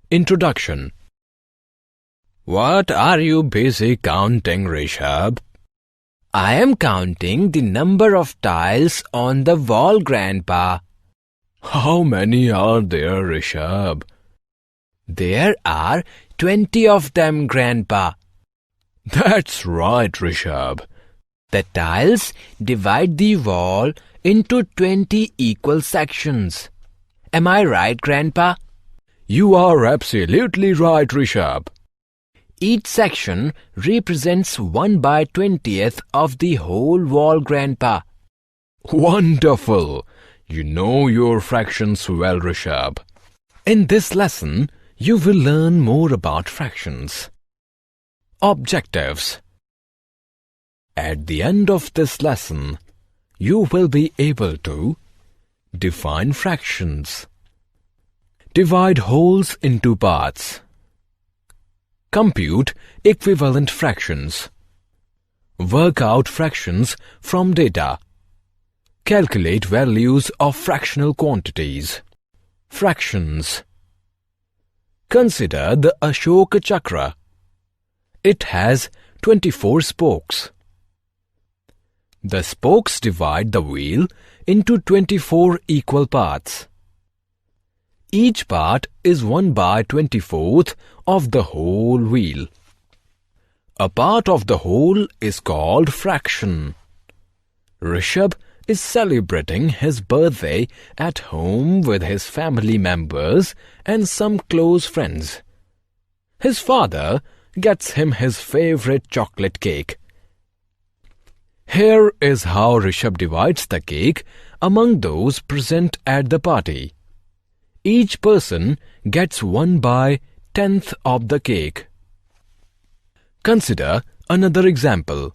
Introduction. What are you busy counting, Rishabh? I am counting the number of tiles on the wall, Grandpa. How many are there, Rishabh? There are 20 of them, Grandpa. That's right, Rishabh. The tiles divide the wall into 20 equal sections. Am I right, Grandpa? You are absolutely right, Rishabh. Each section represents 1/20th of the whole wall, Grandpa. Wonderful! You know your fractions well, Rishabh. In this lesson, you will learn more about fractions. Objectives. At the end of this lesson, you will be able to define fractions, divide wholes into parts, compute equivalent fractions, work out fractions from data, calculate values of fractional quantities. Fractions. Consider the Ashoka Chakra. It has 24 spokes. The spokes divide the wheel into 24 equal parts. Each part is 1/24th of the whole wheel. A part of the whole is called fraction. Rishabh is celebrating his birthday at home with his family members and some close friends. His father gets him his favorite chocolate cake. Here is how Rishabh divides the cake among those present at the party. Each person gets 1/10th of the cake. Consider another example.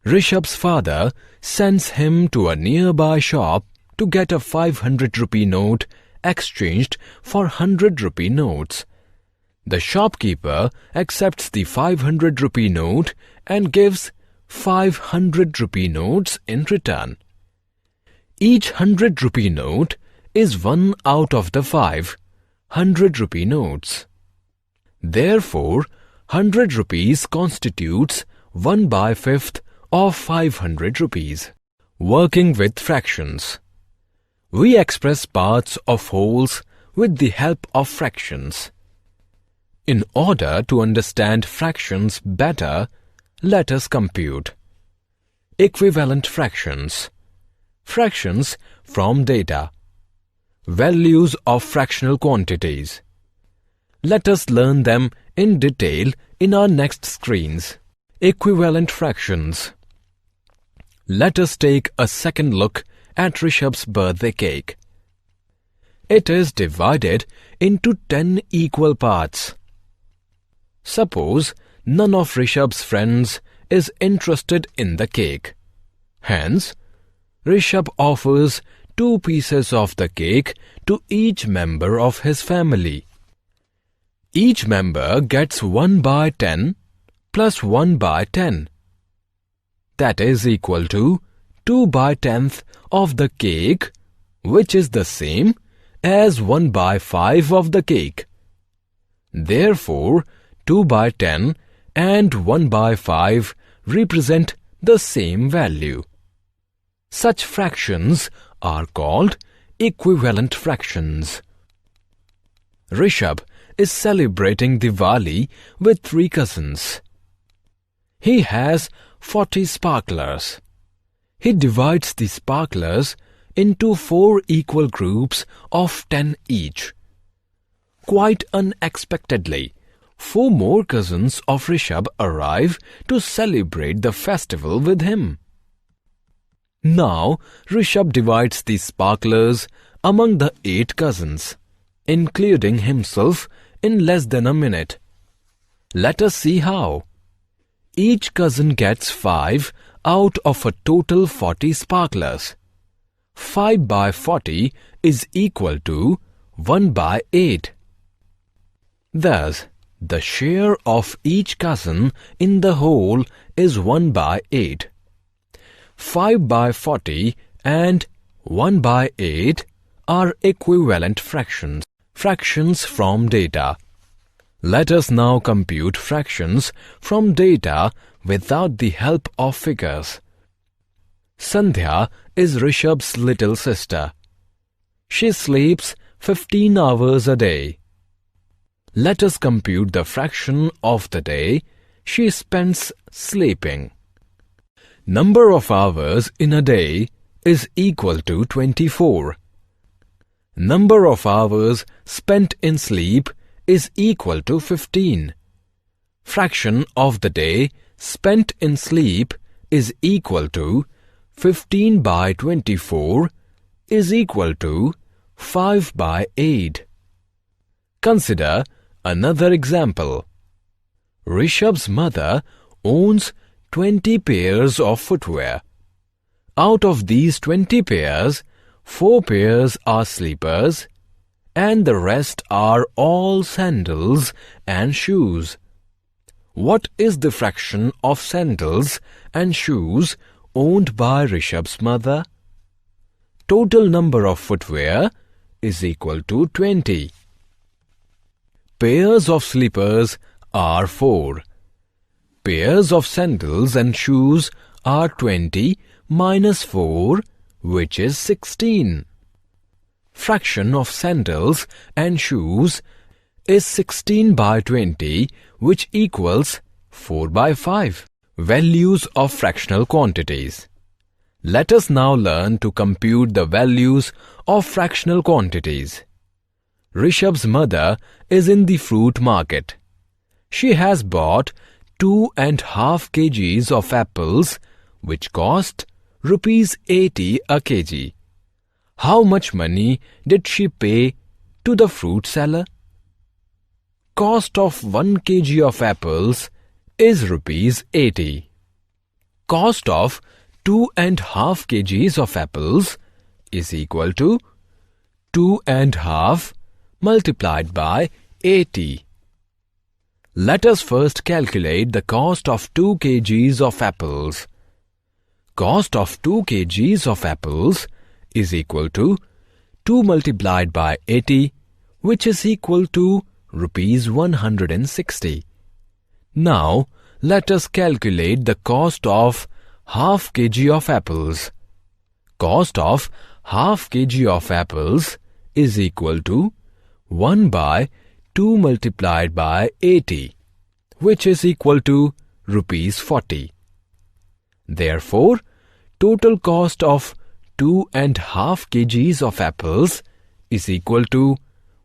Rishabh's father sends him to a nearby shop to get a 500 rupee note exchanged for 100 rupee notes. The shopkeeper accepts the 500 rupee note and gives 500 rupee notes in return. Each 100 rupee note is one out of the 500 rupee notes. Therefore, 100 rupees constitutes 1/5 of 500 rupees. Working with fractions. We express parts of wholes with the help of fractions. In order to understand fractions better, let us compute. Equivalent fractions. Fractions from data. Values of fractional quantities. Let us learn them in detail in our next screens. Equivalent fractions. Let us take a second look at Rishabh's birthday cake. It is divided into 10 equal parts. Suppose none of Rishabh's friends is interested in the cake. Hence, Rishabh offers 2 pieces of the cake to each member of his family. Each member gets 1/10 plus 1/10. That is equal to 2/10th of the cake, which is the same as 1/5 of the cake. Therefore, 2/10 and 1/5 represent the same value. Such fractions are called equivalent fractions. Rishabh is celebrating Diwali with 3 cousins. He has 40 sparklers. He divides the sparklers into 4 equal groups of 10 each. Quite unexpectedly, 4 more cousins of Rishabh arrive to celebrate the festival with him. Now, Rishabh divides the sparklers among the 8 cousins, including himself, in less than a minute. Let us see how. Each cousin gets 5 out of a total 40 sparklers. 5/40 is equal to 1/8. Thus, the share of each cousin in the whole is 1/8. 5/40 and 1/8 are equivalent fractions. fractions from data. Let us now compute fractions from data without the help of figures. Sandhya is Rishabh's little sister. She sleeps 15 hours a day. Let us compute the fraction of the day she spends sleeping. Number of hours in a day is equal to 24. Number of hours spent in sleep is equal to 15. Fraction of the day spent in sleep is equal to 15 by 24 is equal to 5 by 8. Consider another example. Rishabh's mother owns 20 pairs of footwear. Out of these 20 pairs, 4 pairs are slippers and the rest are all sandals and shoes. What is the fraction of sandals and shoes owned by Rishabh's mother? Total number of footwear is equal to 20. Pairs of slippers are 4. Pairs of sandals and shoes are 20 minus 4, which is 16. Fraction of sandals and shoes is 16 by 20, which equals 4 by 5. Values of fractional quantities. Let us now learn to compute the values of fractional quantities. Rishabh's mother is in the fruit market. She has bought 2.5 kgs of apples, which cost rupees 80 a kg. How much money did she pay to the fruit seller? Cost of 1 kg of apples is rupees 80. Cost of 2.5 kgs of apples is equal to 2.5 multiplied by 80. Let us first calculate the cost of 2 kgs of apples. Cost of 2 kgs of apples is equal to 2 multiplied by 80, which is equal to rupees 160. Now, let us calculate the cost of half kg of apples. Cost of half kg of apples is equal to 1 by 2 multiplied by 80, which is equal to rupees 40. Therefore, total cost of 2.5 kgs of apples is equal to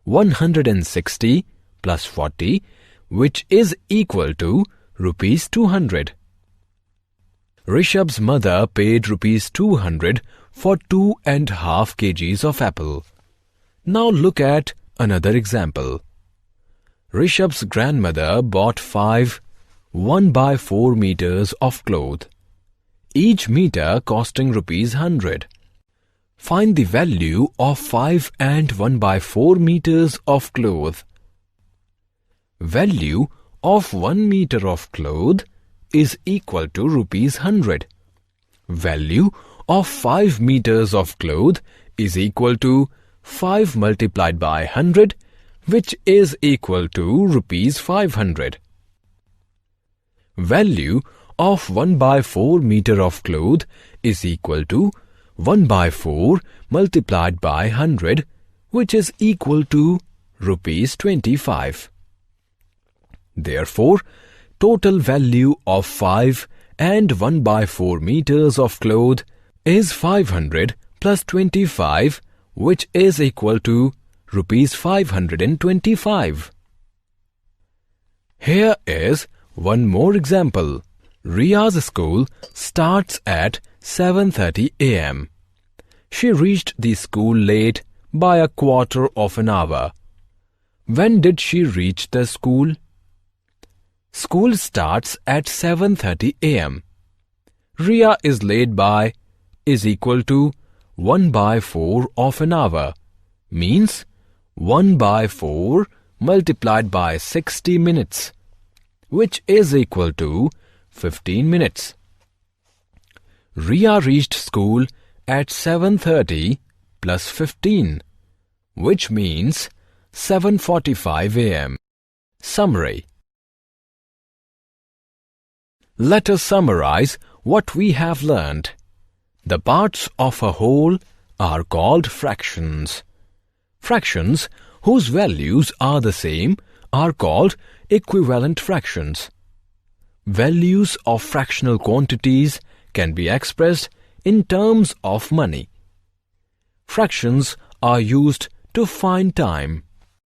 160 plus 40, which is equal to rupees 200. Rishabh's mother paid rupees 200 for 2.5 kgs of apple. Now look at another example. Rishabh's grandmother bought 5 1/4 meters of cloth, each meter costing rupees 100. Find the value of 5 and 1/4 meters of cloth. Value of 1 meter of cloth is equal to rupees 100. Value of 5 meters of cloth is equal to 5 multiplied by 100, which is equal to rupees 500. Value of 1/4 meter of cloth is equal to 1/4 multiplied by 100, which is equal to rupees 25. Therefore, total value of 5 and 1/4 meters of cloth is 500 plus 25, which is equal to rupees 525. Here is one more example. Ria's school starts at 7:30 a.m. She reached the school late by a quarter of an hour. When did she reach the school? School starts at 7:30 a.m. Ria is late by is equal to 1/4 of an hour, means 1/4 multiplied by 60 minutes, which is equal to 15 minutes. Ria reached school at 7:30 plus 15, which means 7:45 a.m. Summary. Let us summarize what we have learned. The parts of a whole are called fractions. Fractions whose values are the same are called equivalent fractions. Values of fractional quantities can be expressed in terms of money. Fractions are used to find time.